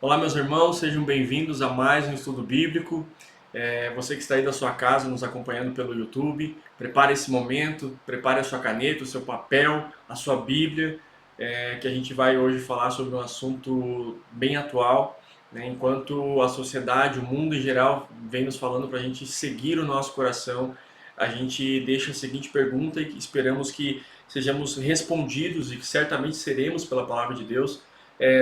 Olá, meus irmãos, sejam bem-vindos a mais um estudo bíblico. Você que está aí da sua casa nos acompanhando pelo YouTube, prepare esse momento, prepare a sua caneta, o seu papel, a sua Bíblia, que a gente vai hoje falar sobre um assunto bem atual, né? Enquanto a sociedade, o mundo em geral, vem nos falando para a gente seguir o nosso coração, a gente deixa a seguinte pergunta e esperamos que sejamos respondidos e que certamente seremos pela palavra de Deus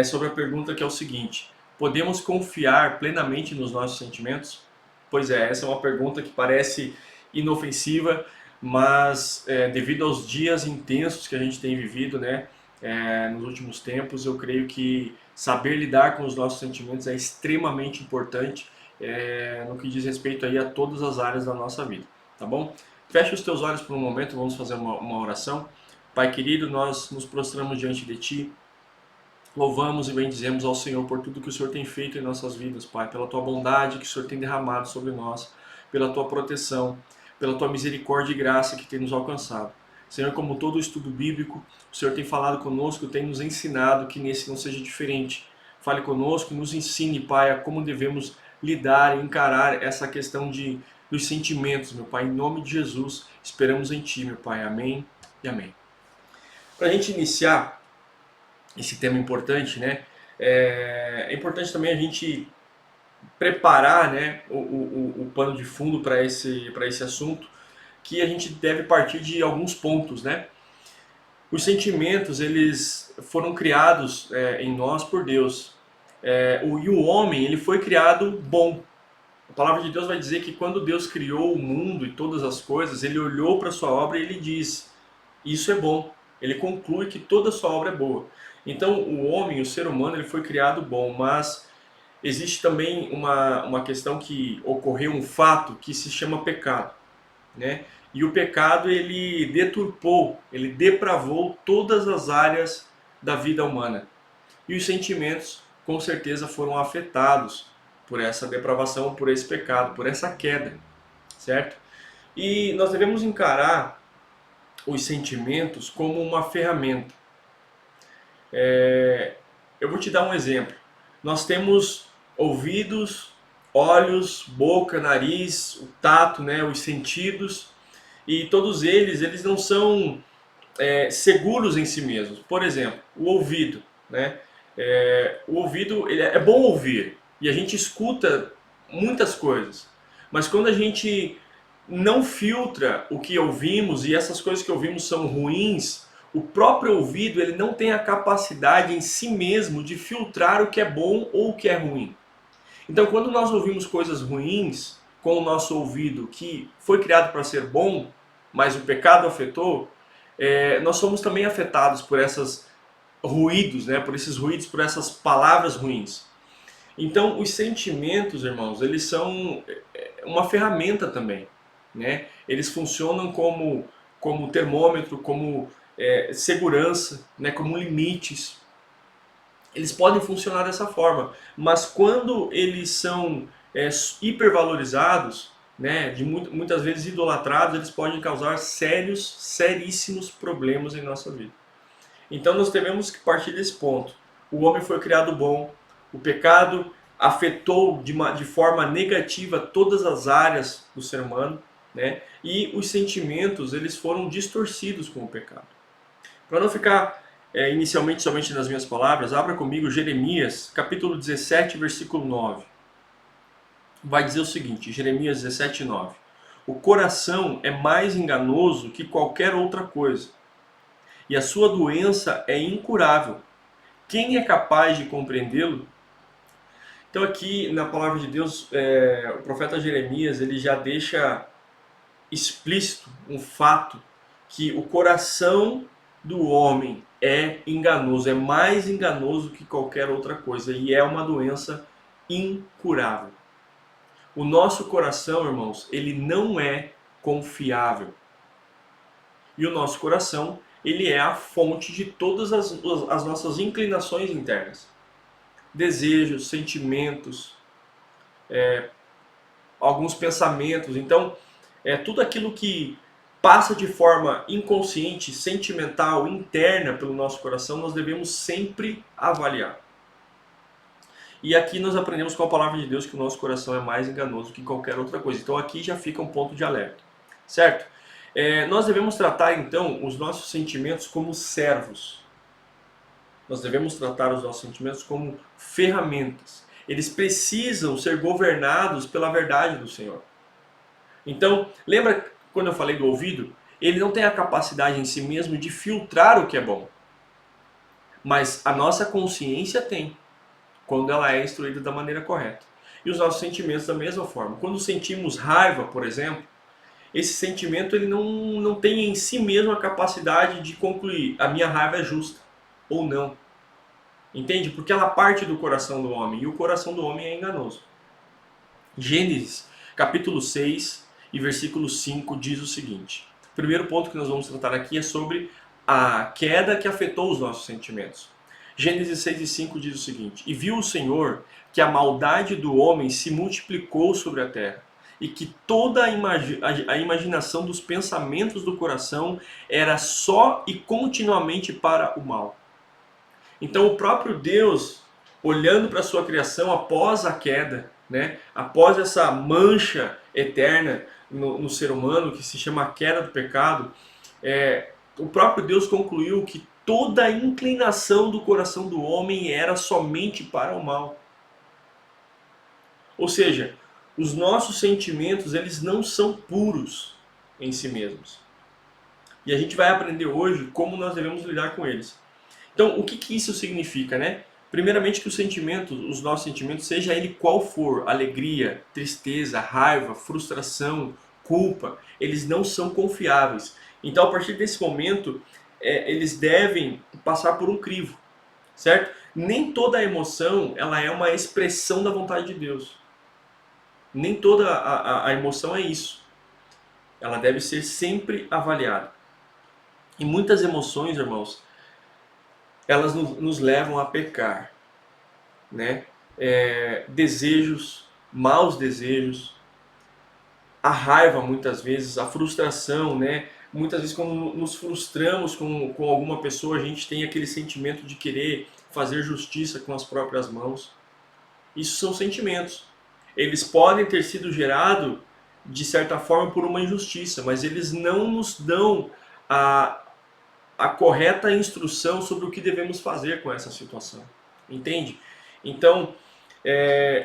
sobre a pergunta que é o seguinte: podemos confiar plenamente nos nossos sentimentos? Pois é, essa é uma pergunta que parece inofensiva, mas devido aos dias intensos que a gente tem vivido, né, nos últimos tempos, eu creio que saber lidar com os nossos sentimentos é extremamente importante no que diz respeito aí a todas as áreas da nossa vida, tá bom? Feche os teus olhos por um momento, vamos fazer uma oração. Pai querido, nós nos prostramos diante de Ti. Louvamos e bendizemos ao Senhor por tudo que o Senhor tem feito em nossas vidas, Pai, pela Tua bondade que o Senhor tem derramado sobre nós, pela Tua proteção, pela Tua misericórdia e graça que tem nos alcançado. Senhor, como todo estudo bíblico, o Senhor tem falado conosco, tem nos ensinado que nesse não seja diferente. Fale conosco, nos ensine, Pai, a como devemos lidar e encarar essa questão dos sentimentos, meu Pai. Em nome de Jesus, esperamos em Ti, meu Pai. Amém e amém. Para a gente iniciar esse tema importante, né? É importante também a gente preparar, né, o pano de fundo para esse assunto, que a gente deve partir de alguns pontos, né? Os sentimentos, eles foram criados em nós por Deus. E o homem, ele foi criado bom. A palavra de Deus vai dizer que quando Deus criou o mundo e todas as coisas, ele olhou para a sua obra e ele diz: isso é bom. Ele conclui que toda a sua obra é boa. Então, o homem, o ser humano, ele foi criado bom, mas existe também uma questão que ocorreu, um fato que se chama pecado, né? E o pecado, ele deturpou, ele depravou todas as áreas da vida humana. E os sentimentos, com certeza, foram afetados por essa depravação, por esse pecado, por essa queda, certo? E nós devemos encarar os sentimentos como uma ferramenta. Eu vou te dar um exemplo. Nós temos ouvidos, olhos, boca, nariz, o tato, né, os sentidos, e todos eles não são seguros em si mesmos. Por exemplo, o ouvido, né? O ouvido, é bom ouvir e a gente escuta muitas coisas, mas quando a gente não filtra o que ouvimos e essas coisas que ouvimos são ruins, o próprio ouvido ele não tem a capacidade em si mesmo de filtrar o que é bom ou o que é ruim. Então, quando nós ouvimos coisas ruins com o nosso ouvido, que foi criado para ser bom, mas o pecado afetou, nós somos também afetados por esses ruídos, né? Por esses ruídos, por essas palavras ruins. Então, os sentimentos, irmãos, eles são uma ferramenta também, né? Eles funcionam como termômetro, como segurança, né? Como limites. Eles podem funcionar dessa forma, mas quando eles são hipervalorizados, né? Muitas vezes idolatrados, eles podem causar seríssimos problemas em nossa vida. Então nós devemos partir desse ponto. O homem foi criado bom, o pecado afetou de forma negativa todas as áreas do ser humano, né? E os sentimentos eles foram distorcidos com o pecado. Para não ficar inicialmente somente nas minhas palavras, abra comigo Jeremias, capítulo 17, versículo 9. Vai dizer o seguinte, Jeremias 17, 9. O coração é mais enganoso que qualquer outra coisa, e a sua doença é incurável. Quem é capaz de compreendê-lo? Então aqui na palavra de Deus, o profeta Jeremias ele já deixa explícito um fato que o coração do homem é enganoso, é mais enganoso que qualquer outra coisa e é uma doença incurável. O nosso coração, irmãos, ele não é confiável. E o nosso coração, ele é a fonte de todas as nossas inclinações internas. Desejos, sentimentos, alguns pensamentos. Então, tudo aquilo que passa de forma inconsciente, sentimental, interna pelo nosso coração, nós devemos sempre avaliar. E aqui nós aprendemos com a palavra de Deus que o nosso coração é mais enganoso que qualquer outra coisa. Então aqui já fica um ponto de alerta, certo? Nós devemos tratar então os nossos sentimentos como servos. Nós devemos tratar os nossos sentimentos como ferramentas. Eles precisam ser governados pela verdade do Senhor. Então, lembra quando eu falei do ouvido? Ele não tem a capacidade em si mesmo de filtrar o que é bom. Mas a nossa consciência tem, quando ela é instruída da maneira correta. E os nossos sentimentos da mesma forma. Quando sentimos raiva, por exemplo, esse sentimento ele não tem em si mesmo a capacidade de concluir a minha raiva é justa ou não. Entende? Porque ela parte do coração do homem, e o coração do homem é enganoso. Gênesis, capítulo 6 e versículo 5 diz o seguinte. O primeiro ponto que nós vamos tratar aqui é sobre a queda que afetou os nossos sentimentos. Gênesis 6 e 5 diz o seguinte: E viu o Senhor que a maldade do homem se multiplicou sobre a terra, e que toda a imaginação dos pensamentos do coração era só e continuamente para o mal. Então o próprio Deus, olhando para a sua criação após a queda, né, após essa mancha eterna no ser humano, que se chama a queda do pecado, o próprio Deus concluiu que toda a inclinação do coração do homem era somente para o mal. Ou seja, os nossos sentimentos, eles não são puros em si mesmos. E a gente vai aprender hoje como nós devemos lidar com eles. Então, o que isso significa, né? Primeiramente que os nossos sentimentos, seja ele qual for, alegria, tristeza, raiva, frustração, culpa, eles não são confiáveis. Então, a partir desse momento, eles devem passar por um crivo, certo? Nem toda emoção ela é uma expressão da vontade de Deus. Nem toda a emoção é isso. Ela deve ser sempre avaliada. E muitas emoções, irmãos, elas nos levam a pecar, né? Desejos, maus desejos, a raiva muitas vezes, a frustração, né? Muitas vezes quando nos frustramos com alguma pessoa, a gente tem aquele sentimento de querer fazer justiça com as próprias mãos. Isso são sentimentos. Eles podem ter sido gerados, de certa forma, por uma injustiça, mas eles não nos dão a correta instrução sobre o que devemos fazer com essa situação. Entende? Então,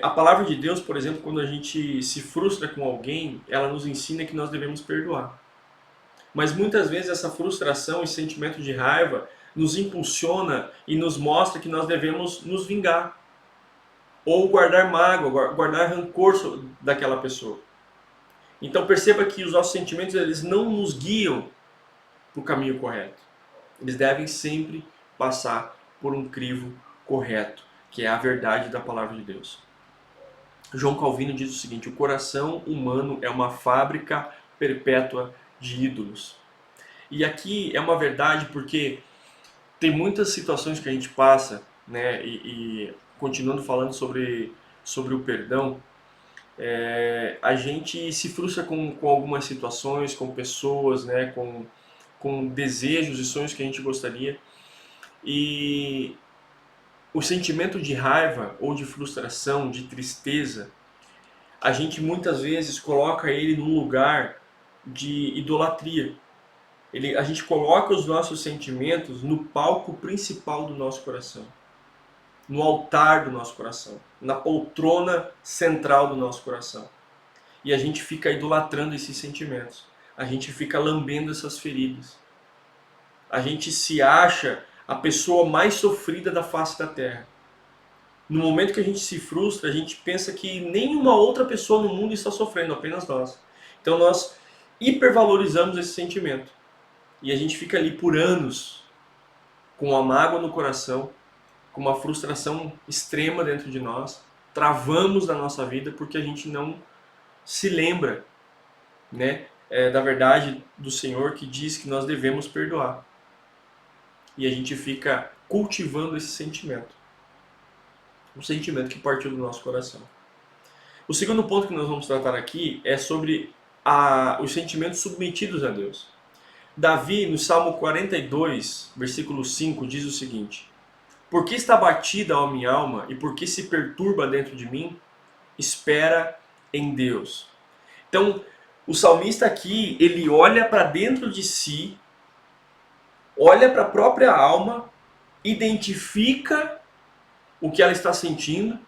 a palavra de Deus, por exemplo, quando a gente se frustra com alguém, ela nos ensina que nós devemos perdoar. Mas muitas vezes essa frustração e sentimento de raiva nos impulsiona e nos mostra que nós devemos nos vingar. Ou guardar mágoa, guardar rancor daquela pessoa. Então perceba que os nossos sentimentos, eles não nos guiam para o caminho correto. Eles devem sempre passar por um crivo correto, que é a verdade da palavra de Deus. João Calvino diz o seguinte: o coração humano é uma fábrica perpétua de ídolos. E aqui é uma verdade porque tem muitas situações que a gente passa, né, e continuando falando sobre o perdão, a gente se frustra com algumas situações, com pessoas, né, com desejos e sonhos que a gente gostaria. E o sentimento de raiva ou de frustração, de tristeza, a gente muitas vezes coloca ele num lugar de idolatria. A gente coloca os nossos sentimentos no palco principal do nosso coração, no altar do nosso coração, na poltrona central do nosso coração. E a gente fica idolatrando esses sentimentos. A gente fica lambendo essas feridas. A gente se acha a pessoa mais sofrida da face da terra. No momento que a gente se frustra, a gente pensa que nenhuma outra pessoa no mundo está sofrendo, apenas nós. Então nós hipervalorizamos esse sentimento. E a gente fica ali por anos com a mágoa no coração, com uma frustração extrema dentro de nós, travamos da nossa vida porque a gente não se lembra, né, da verdade do Senhor que diz que nós devemos perdoar. E a gente fica cultivando esse sentimento. Um sentimento que partiu do nosso coração. O segundo ponto que nós vamos tratar aqui é sobre os sentimentos submetidos a Deus. Davi, no Salmo 42, versículo 5, diz o seguinte: Por que está abatida a minha alma e por que se perturba dentro de mim? Espera em Deus. Então, o salmista aqui, ele olha para dentro de si, olha para a própria alma, identifica o que ela está sentindo,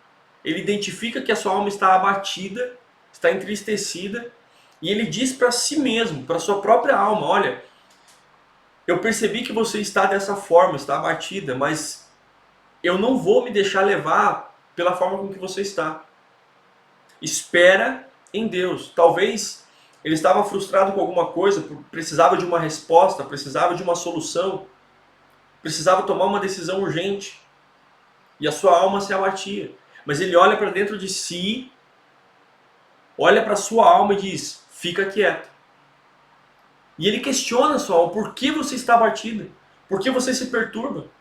ele identifica que a sua alma está abatida, está entristecida, e ele diz para si mesmo, para a sua própria alma, olha, eu percebi que você está dessa forma, está abatida, mas eu não vou me deixar levar pela forma com que você está. Espera em Deus. Talvez ele estava frustrado com alguma coisa, precisava de uma resposta, precisava de uma solução, precisava tomar uma decisão urgente. E a sua alma se abatia. Mas ele olha para dentro de si, olha para a sua alma e diz, fica quieto. E ele questiona a sua alma, por que você está abatida? Por que você se perturba?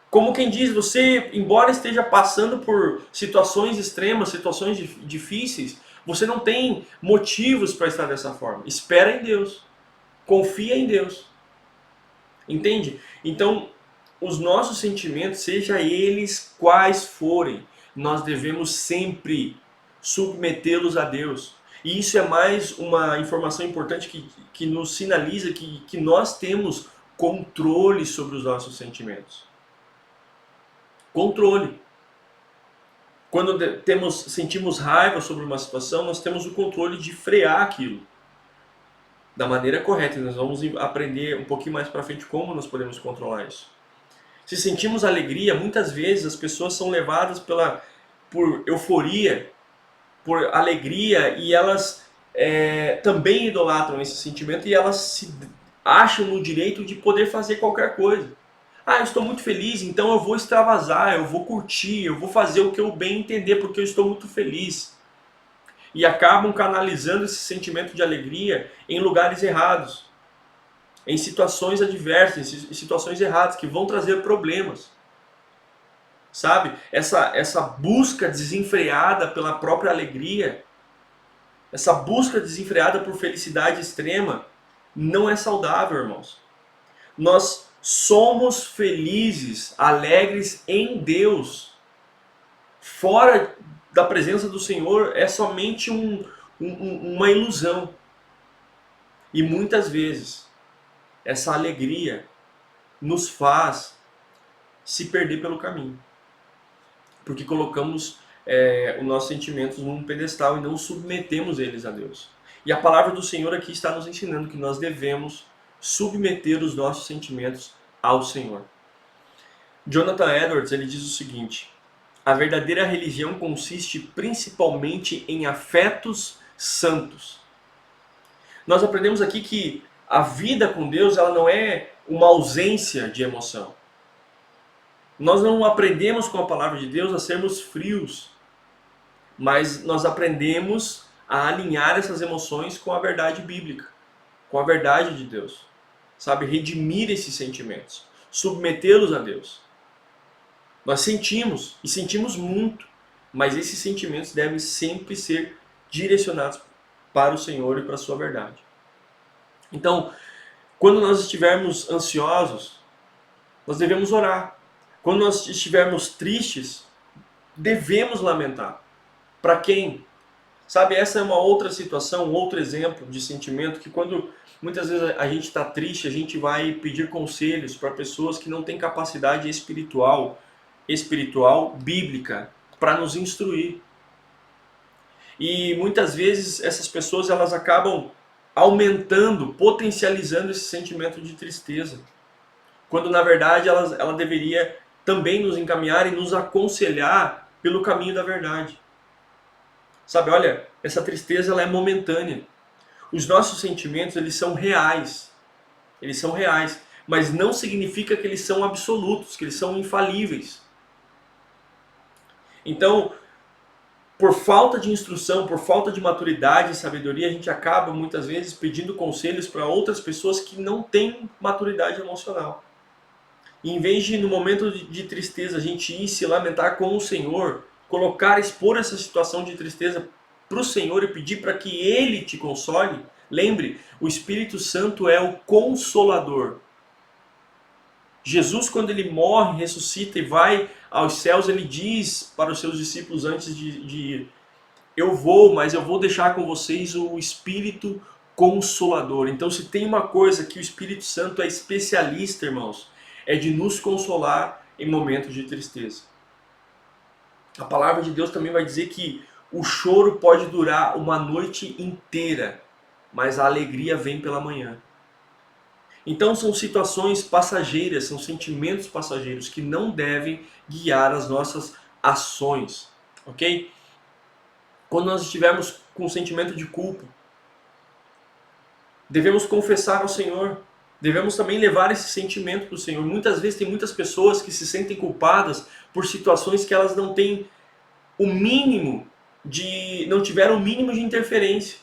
Como quem diz, você, embora esteja passando por situações extremas, situações difíceis, você não tem motivos para estar dessa forma. Espera em Deus. Confia em Deus. Entende? Então, os nossos sentimentos, seja eles quais forem, nós devemos sempre submetê-los a Deus. E isso é mais uma informação importante que nos sinaliza que nós temos controle sobre os nossos sentimentos. Controle. Quando sentimos raiva sobre uma situação, nós temos o controle de frear aquilo da maneira correta. Nós vamos aprender um pouquinho mais para frente como nós podemos controlar isso. Se sentimos alegria, muitas vezes as pessoas são levadas por euforia, por alegria, e elas também idolatram esse sentimento e elas se acham no direito de poder fazer qualquer coisa. Ah, eu estou muito feliz, então eu vou extravasar, eu vou curtir, eu vou fazer o que eu bem entender, porque eu estou muito feliz. E acabam canalizando esse sentimento de alegria em lugares errados, em situações adversas, em situações erradas, que vão trazer problemas. Sabe? Essa busca desenfreada pela própria alegria, essa busca desenfreada por felicidade extrema, não é saudável, irmãos. Nós somos felizes, alegres em Deus. Fora da presença do Senhor é somente uma ilusão. E muitas vezes essa alegria nos faz se perder pelo caminho. Porque colocamos os nossos sentimentos num pedestal e não submetemos eles a Deus. E a palavra do Senhor aqui está nos ensinando que nós devemos submeter os nossos sentimentos ao Senhor. Jonathan Edwards, ele diz o seguinte: a verdadeira religião consiste principalmente em afetos santos. Nós aprendemos aqui que a vida com Deus, ela não é uma ausência de emoção. Nós não aprendemos com a palavra de Deus a sermos frios, mas nós aprendemos a alinhar essas emoções com a verdade bíblica, com a verdade de Deus. Sabe, redimir esses sentimentos, submetê-los a Deus. Nós sentimos, e sentimos muito, mas esses sentimentos devem sempre ser direcionados para o Senhor e para a sua verdade. Então, quando nós estivermos ansiosos, nós devemos orar. Quando nós estivermos tristes, devemos lamentar. Para quem? Sabe, essa é uma outra situação, um outro exemplo de sentimento que quando muitas vezes a gente está triste, a gente vai pedir conselhos para pessoas que não têm capacidade espiritual bíblica, para nos instruir. E muitas vezes essas pessoas elas acabam aumentando, potencializando esse sentimento de tristeza. Quando na verdade ela deveria também nos encaminhar e nos aconselhar pelo caminho da verdade. Sabe, olha, essa tristeza ela é momentânea. Os nossos sentimentos, eles são reais. Eles são reais, mas não significa que eles são absolutos, que eles são infalíveis. Então, por falta de instrução, por falta de maturidade e sabedoria, a gente acaba muitas vezes pedindo conselhos para outras pessoas que não têm maturidade emocional. E em vez de no momento de tristeza a gente ir se lamentar com o Senhor, expor essa situação de tristeza para o Senhor e pedir para que Ele te console, lembre, o Espírito Santo é o Consolador. Jesus, quando ele morre, ressuscita e vai aos céus, ele diz para os seus discípulos antes de ir: eu vou, mas eu vou deixar com vocês o Espírito Consolador. Então, se tem uma coisa que o Espírito Santo é especialista, irmãos, é de nos consolar em momentos de tristeza. A palavra de Deus também vai dizer que o choro pode durar uma noite inteira, mas a alegria vem pela manhã. Então são situações passageiras, são sentimentos passageiros que não devem guiar as nossas ações, ok? Quando nós estivermos com sentimento de culpa, devemos confessar ao Senhor, devemos também levar esse sentimento para o Senhor. Muitas vezes tem muitas pessoas que se sentem culpadas por situações que elas não têm o mínimo não tiveram o mínimo de interferência.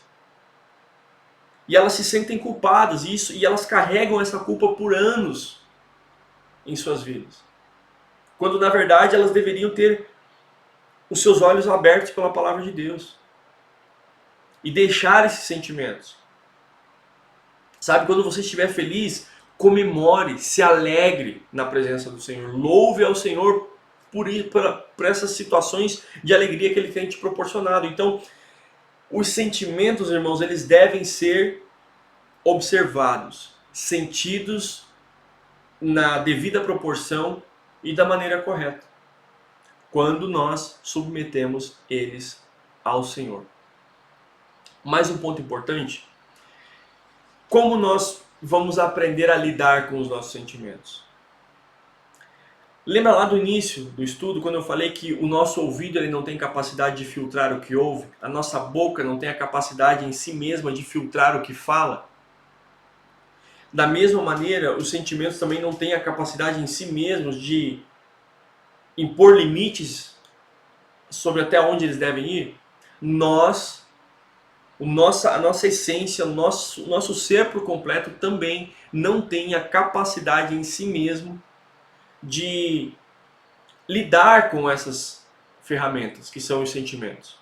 E elas se sentem culpadas, e elas carregam essa culpa por anos em suas vidas. Quando na verdade elas deveriam ter os seus olhos abertos pela palavra de Deus. E deixar esses sentimentos. Sabe, quando você estiver feliz, comemore, se alegre na presença do Senhor. Louve ao Senhor por essas situações de alegria que Ele tem te proporcionado. Então, os sentimentos, irmãos, eles devem ser observados, sentidos na devida proporção e da maneira correta, quando nós submetemos eles ao Senhor. Mais um ponto importante: como nós vamos aprender a lidar com os nossos sentimentos? Lembra lá do início do estudo, quando eu falei que o nosso ouvido ele não tem capacidade de filtrar o que ouve, a nossa boca não tem a capacidade em si mesma de filtrar o que fala? Da mesma maneira, os sentimentos também não têm a capacidade em si mesmos de impor limites sobre até onde eles devem ir. A nossa essência, o nosso ser por completo também não tem a capacidade em si mesmo de lidar com essas ferramentas que são os sentimentos.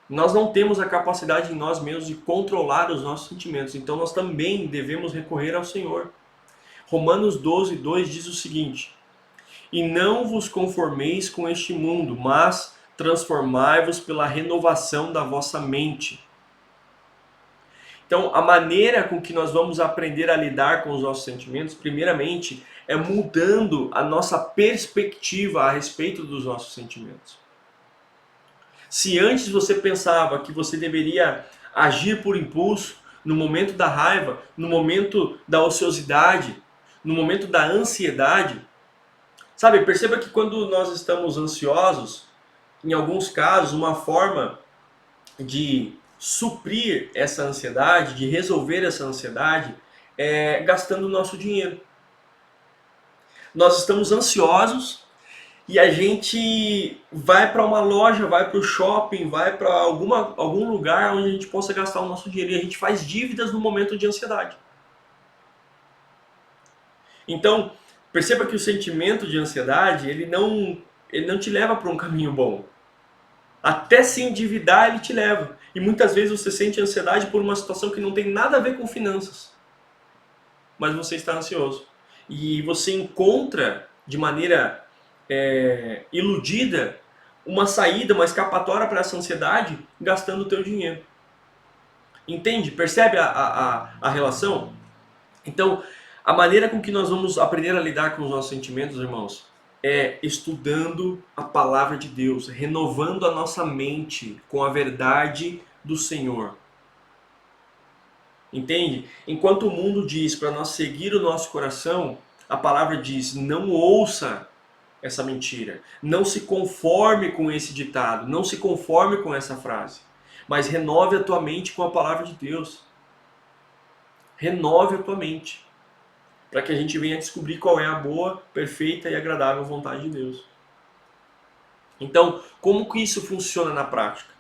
Nós não temos a capacidade em nós mesmos de controlar os nossos sentimentos, então nós também devemos recorrer ao Senhor. Romanos 12:2 diz o seguinte: e não vos conformeis com este mundo, mas transformai-vos pela renovação da vossa mente. Então, a maneira com que nós vamos aprender a lidar com os nossos sentimentos, primeiramente, é mudando a nossa perspectiva a respeito dos nossos sentimentos. Se antes você pensava que você deveria agir por impulso, no momento da raiva, no momento da ociosidade, no momento da ansiedade, sabe, perceba que quando nós estamos ansiosos, em alguns casos, uma forma de suprir essa ansiedade, de resolver essa ansiedade, é gastando o nosso dinheiro. Nós estamos ansiosos e a gente vai para uma loja, vai para o shopping, vai para algum lugar onde a gente possa gastar o nosso dinheiro, e a gente faz dívidas no momento de ansiedade. Então, perceba que o sentimento de ansiedade, ele não te leva para um caminho bom. Até se endividar ele te leva. E muitas vezes você sente ansiedade por uma situação que não tem nada a ver com finanças. Mas você está ansioso. E você encontra de maneira iludida uma saída, uma escapatória para essa ansiedade gastando o teu dinheiro. Entende? Percebe a relação? Então, a maneira com que nós vamos aprender a lidar com os nossos sentimentos, irmãos, é estudando a palavra de Deus, renovando a nossa mente com a verdade do Senhor. Entende? Enquanto o mundo diz para nós seguir o nosso coração, a palavra diz: não ouça essa mentira, não se conforme com esse ditado, não se conforme com essa frase, mas renove a tua mente com a palavra de Deus. Renove a tua mente, para que a gente venha descobrir qual é a boa, perfeita e agradável vontade de Deus. Então, como que isso funciona na prática?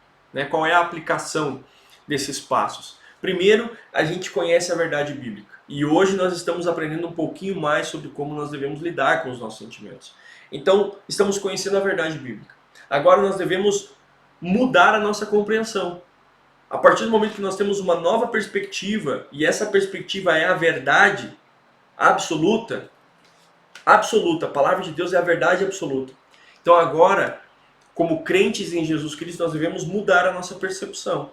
Qual é a aplicação desses passos? Primeiro, a gente conhece a verdade bíblica. E hoje nós estamos aprendendo um pouquinho mais sobre como nós devemos lidar com os nossos sentimentos. Então, estamos conhecendo a verdade bíblica. Agora nós devemos mudar a nossa compreensão. A partir do momento que nós temos uma nova perspectiva, e essa perspectiva é a verdade absoluta, absoluta. A palavra de Deus é a verdade absoluta. Então agora, como crentes em Jesus Cristo, nós devemos mudar a nossa percepção.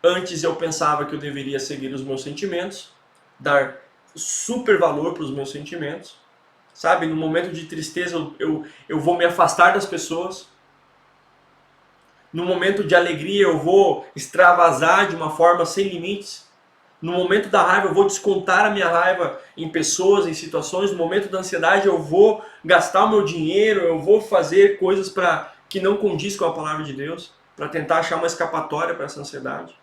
Antes eu pensava que eu deveria seguir os meus sentimentos, dar super valor para os meus sentimentos. Sabe, no momento de tristeza eu vou me afastar das pessoas. No momento de alegria eu vou extravasar de uma forma sem limites. No momento da raiva eu vou descontar a minha raiva em pessoas, em situações. No momento da ansiedade eu vou gastar o meu dinheiro, eu vou fazer coisas que não condiz com a palavra de Deus, para tentar achar uma escapatória para essa ansiedade.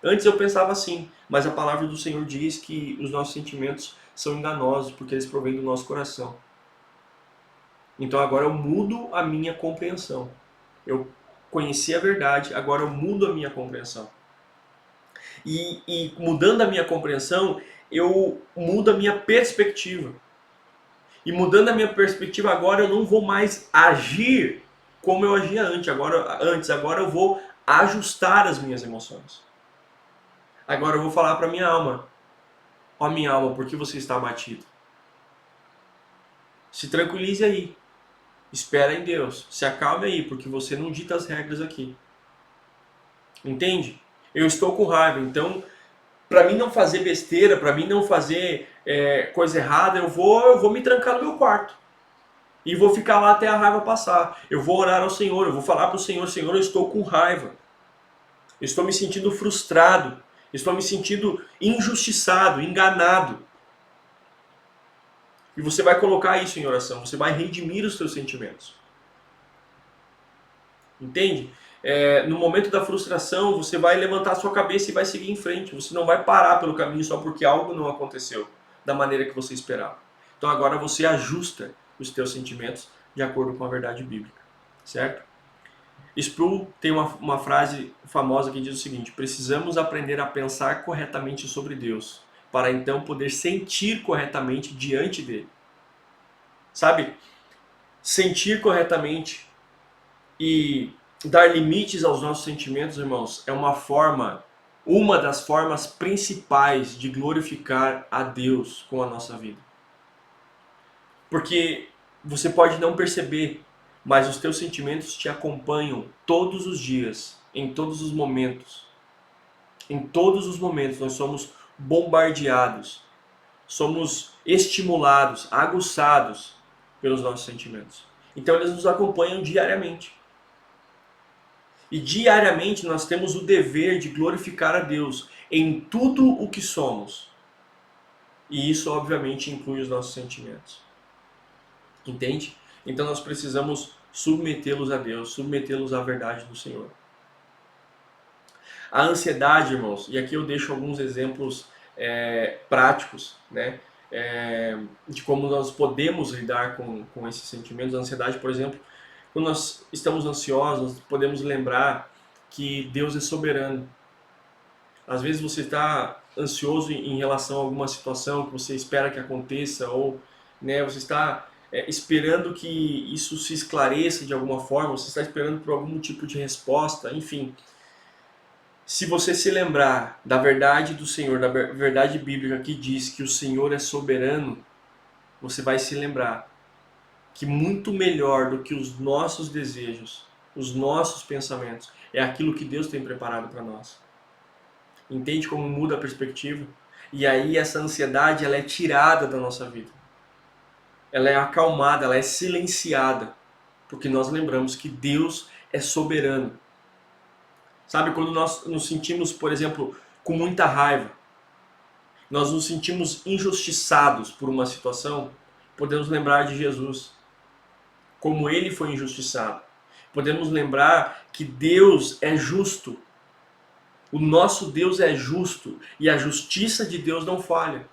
Antes eu pensava assim, mas a palavra do Senhor diz que os nossos sentimentos são enganosos, porque eles provêm do nosso coração. Então agora eu mudo a minha compreensão. Eu conheci a verdade, agora eu mudo a minha compreensão. E mudando a minha compreensão, eu mudo a minha perspectiva. E mudando a minha perspectiva, agora eu não vou mais agir como eu agia antes. Agora eu vou ajustar as minhas emoções. Agora eu vou falar para minha alma: ó minha alma, por que você está abatido? Se tranquilize aí. Espera em Deus. Se acalme aí, porque você não dita as regras aqui. Entende? Eu estou com raiva, então, para mim não fazer besteira, para mim não fazer coisa errada, eu vou me trancar no meu quarto. E vou ficar lá até a raiva passar. Eu vou orar ao Senhor, eu vou falar para o Senhor: Senhor, eu estou com raiva. Eu estou me sentindo frustrado. Estou me sentindo injustiçado, enganado. E você vai colocar isso em oração. Você vai redimir os seus sentimentos. Entende? No momento da frustração, você vai levantar a sua cabeça e vai seguir em frente. Você não vai parar pelo caminho só porque algo não aconteceu da maneira que você esperava. Então agora você ajusta os teus sentimentos de acordo com a verdade bíblica. Certo? Sproul tem uma frase famosa que diz o seguinte: precisamos aprender a pensar corretamente sobre Deus, para então poder sentir corretamente diante dele. Sabe? Sentir corretamente e dar limites aos nossos sentimentos, irmãos, é uma das formas principais de glorificar a Deus com a nossa vida. Porque você pode não perceber, mas os teus sentimentos te acompanham todos os dias, em todos os momentos. Em todos os momentos nós somos bombardeados, somos estimulados, aguçados pelos nossos sentimentos. Então eles nos acompanham diariamente. E diariamente nós temos o dever de glorificar a Deus em tudo o que somos. E isso obviamente inclui os nossos sentimentos. Entende? Então nós precisamos submetê-los a Deus, submetê-los à verdade do Senhor. A ansiedade, irmãos, e aqui eu deixo alguns exemplos práticos, né? De como nós podemos lidar com esses sentimentos. A ansiedade, por exemplo, quando nós estamos ansiosos, podemos lembrar que Deus é soberano. Às vezes você está ansioso em relação a alguma situação que você espera que aconteça, ou né, você está esperando que isso se esclareça de alguma forma, você está esperando por algum tipo de resposta, enfim. Se você se lembrar da verdade do Senhor, da verdade bíblica que diz que o Senhor é soberano, você vai se lembrar que muito melhor do que os nossos desejos, os nossos pensamentos, é aquilo que Deus tem preparado para nós. Entende como muda a perspectiva? E aí essa ansiedade ela é tirada da nossa vida. Ela é acalmada, ela é silenciada, porque nós lembramos que Deus é soberano. Sabe, quando nós nos sentimos, por exemplo, com muita raiva, nós nos sentimos injustiçados por uma situação, podemos lembrar de Jesus, como ele foi injustiçado. Podemos lembrar que Deus é justo. O nosso Deus é justo e a justiça de Deus não falha.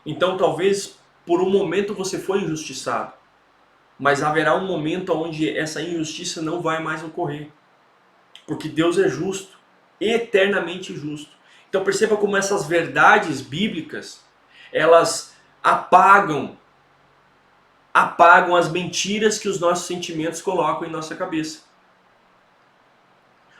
Então talvez por um momento você foi injustiçado, mas haverá um momento onde essa injustiça não vai mais ocorrer. Porque Deus é justo, eternamente justo. Então perceba como essas verdades bíblicas, elas apagam as mentiras que os nossos sentimentos colocam em nossa cabeça.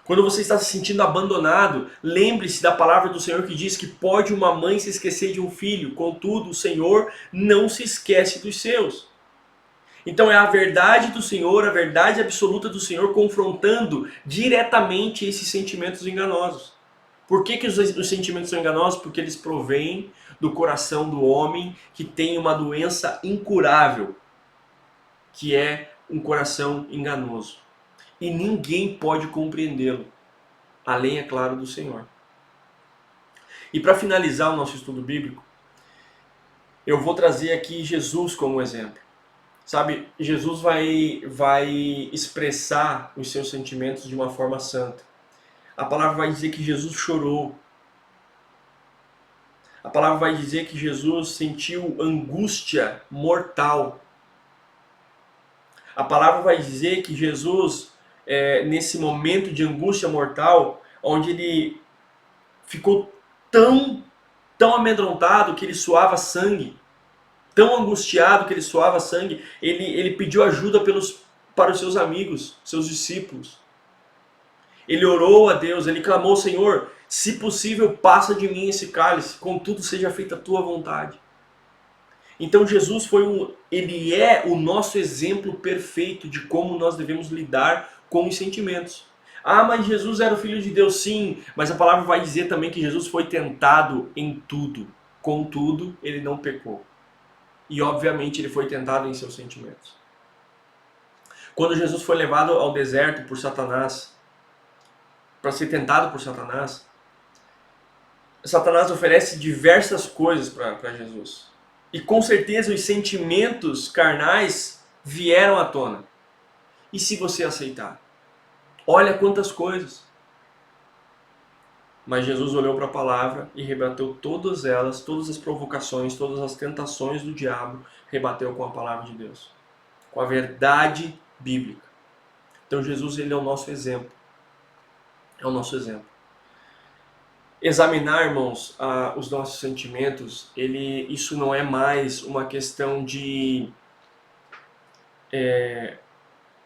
Quando você está se sentindo abandonado, lembre-se da palavra do Senhor que diz que pode uma mãe se esquecer de um filho, contudo o Senhor não se esquece dos seus. Então é a verdade do Senhor, a verdade absoluta do Senhor confrontando diretamente esses sentimentos enganosos. Por que os sentimentos são enganosos? Porque eles provêm do coração do homem que tem uma doença incurável, que é um coração enganoso. E ninguém pode compreendê-lo, além, é claro, do Senhor. E para finalizar o nosso estudo bíblico, eu vou trazer aqui Jesus como exemplo. Sabe, Jesus vai expressar os seus sentimentos de uma forma santa. A palavra vai dizer que Jesus chorou. A palavra vai dizer que Jesus sentiu angústia mortal. A palavra vai dizer que Jesus, nesse momento de angústia mortal, onde ele ficou tão amedrontado que ele suava sangue, tão angustiado que ele suava sangue, ele pediu ajuda para os seus amigos, seus discípulos. Ele orou a Deus, ele clamou: Senhor, se possível, passa de mim esse cálice, contudo seja feita a tua vontade. Então Jesus ele é o nosso exemplo perfeito de como nós devemos lidar com os sentimentos. Ah, mas Jesus era o Filho de Deus, sim, mas a palavra vai dizer também que Jesus foi tentado em tudo, contudo ele não pecou. E obviamente ele foi tentado em seus sentimentos. Quando Jesus foi levado ao deserto por Satanás, para ser tentado por Satanás, Satanás oferece diversas coisas para Jesus. E com certeza os sentimentos carnais vieram à tona. E se você aceitar? Olha quantas coisas. Mas Jesus olhou para a palavra e rebateu todas elas, todas as provocações, todas as tentações do diabo, rebateu com a palavra de Deus, com a verdade bíblica. Então Jesus, ele é o nosso exemplo. É o nosso exemplo. Examinar, irmãos, os nossos sentimentos, isso não é mais uma questão de...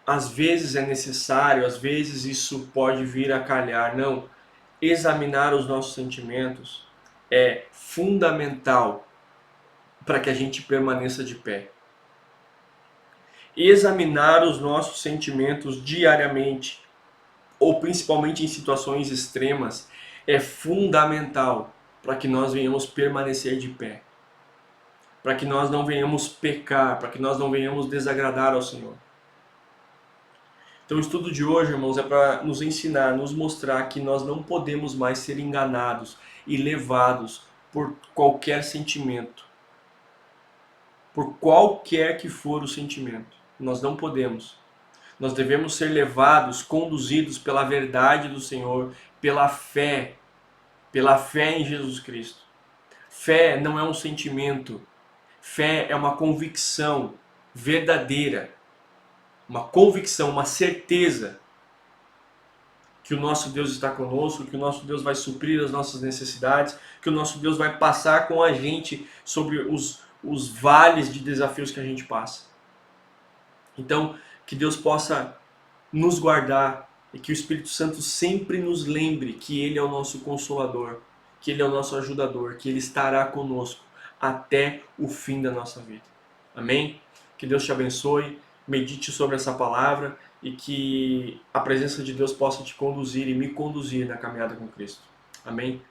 às vezes é necessário, às vezes isso pode vir a calhar. Não. Examinar os nossos sentimentos é fundamental para que a gente permaneça de pé. Examinar os nossos sentimentos diariamente, ou principalmente em situações extremas, é fundamental para que nós venhamos permanecer de pé. Para que nós não venhamos pecar, para que nós não venhamos desagradar ao Senhor. Então o estudo de hoje, irmãos, é para nos ensinar, nos mostrar que nós não podemos mais ser enganados e levados por qualquer sentimento. Por qualquer que for o sentimento. Nós não podemos. Nós devemos ser levados, conduzidos pela verdade do Senhor, pela fé em Jesus Cristo. Fé não é um sentimento. Fé é uma convicção verdadeira. Uma convicção, uma certeza que o nosso Deus está conosco, que o nosso Deus vai suprir as nossas necessidades, que o nosso Deus vai passar com a gente sobre os vales de desafios que a gente passa. Então, que Deus possa nos guardar e que o Espírito Santo sempre nos lembre que Ele é o nosso Consolador, que Ele é o nosso ajudador, que Ele estará conosco até o fim da nossa vida. Amém? Que Deus te abençoe, medite sobre essa palavra e que a presença de Deus possa te conduzir e me conduzir na caminhada com Cristo. Amém?